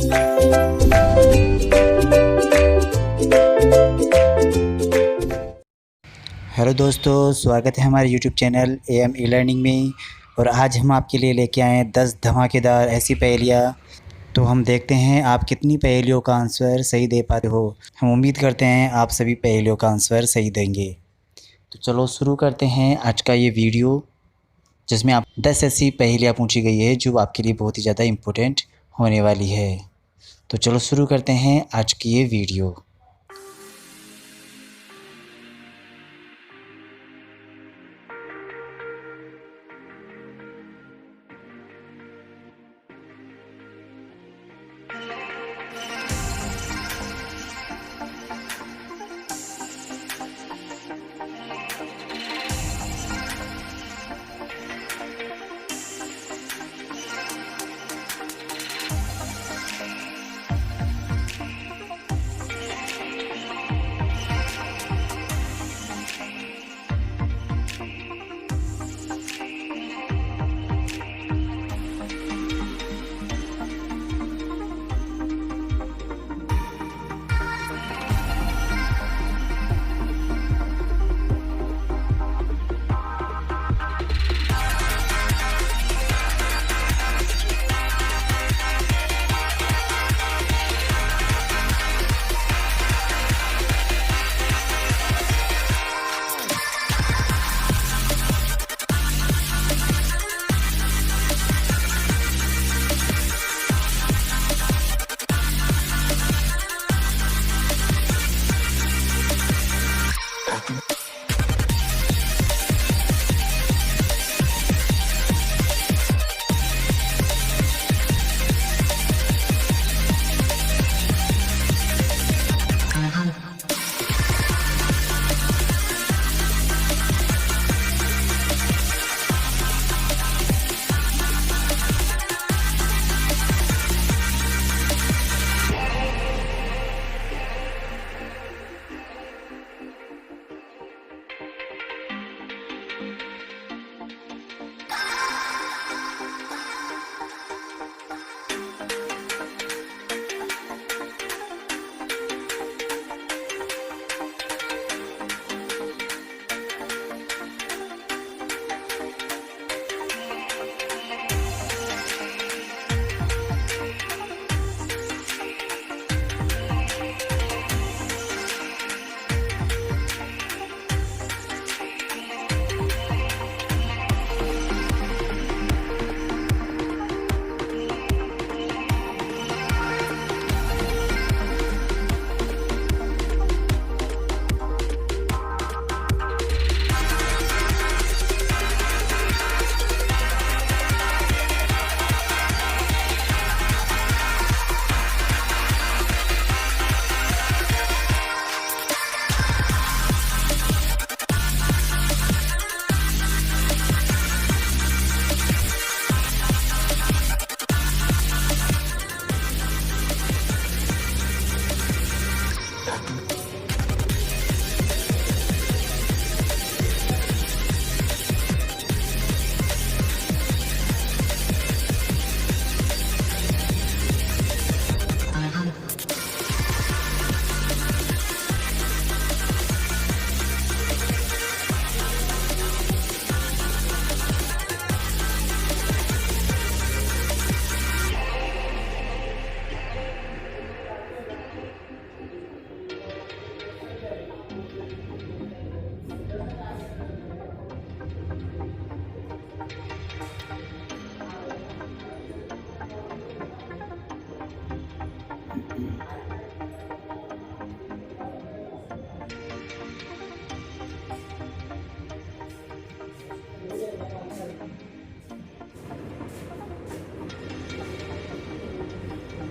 Hello दोस्तों, स्वागत है हमारे YouTube channel M E learning में। और आज हम आपके लिए लेके आए हैं 10 धमाकेदार ऐसी पहेलियाँ। तो हम देखते हैं आप कितनी पहेलियों का आंसर सही दे पाते हो। हम उम्मीद करते हैं आप सभी पहेलियों का आंसर सही देंगे। तो चलो शुरू करते हैं आज का ये वीडियो, जिसमें आप 10 ऐसी पहेलियाँ पूछी गई है जो आपके लिए बहुत ही ज़्यादा इम्पोर्टेंट होने वाली है। तो चलो शुरू करते हैं आज की ये वीडियो।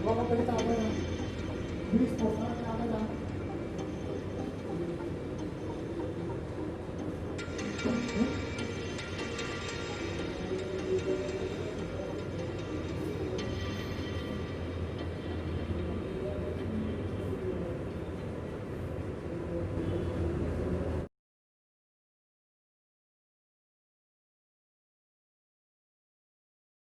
Competitaion.